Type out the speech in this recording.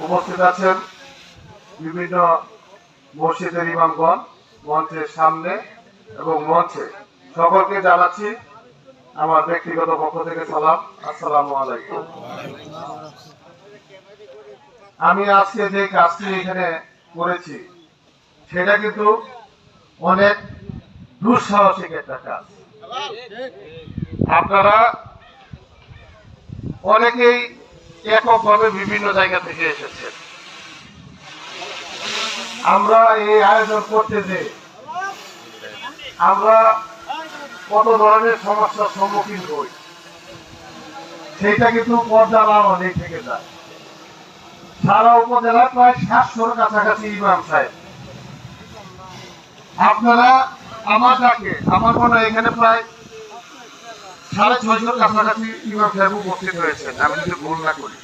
উপস্থিত আছেন বিভিন্ন মসজিদের ইমামগণ মঞ্চের সামনে এবং মঞ্চে সকলকে জানাচ্ছি আমার ব্যক্তিগত পক্ষ থেকে সালাম, আসসালামু আলাইকুম। আমি আজকে যে কাজটি এখানে করেছি সেটা কিন্তু অনেক দুঃসাহসিক একটা কাজ। আপনারা অনেকেই এককভাবে বিভিন্ন জায়গা থেকে এসেছেন। আমরা এই আয়োজন করতে যে আমরা কত ধরনের সমস্যার সম্মুখীন হই সেটা কিন্তু পর্দার অনেক থেকে যায়। সারা উপজেলায় প্রায় 700-র কাছাকাছি ইমাম সাহেব। আপনারা আমার ডাকে আমার মনে হয় এখানে প্রায় 650-র কাছাকাছি ইমাম সাহেব উপস্থিত হয়েছেন, আমি যদি ভুল না করি।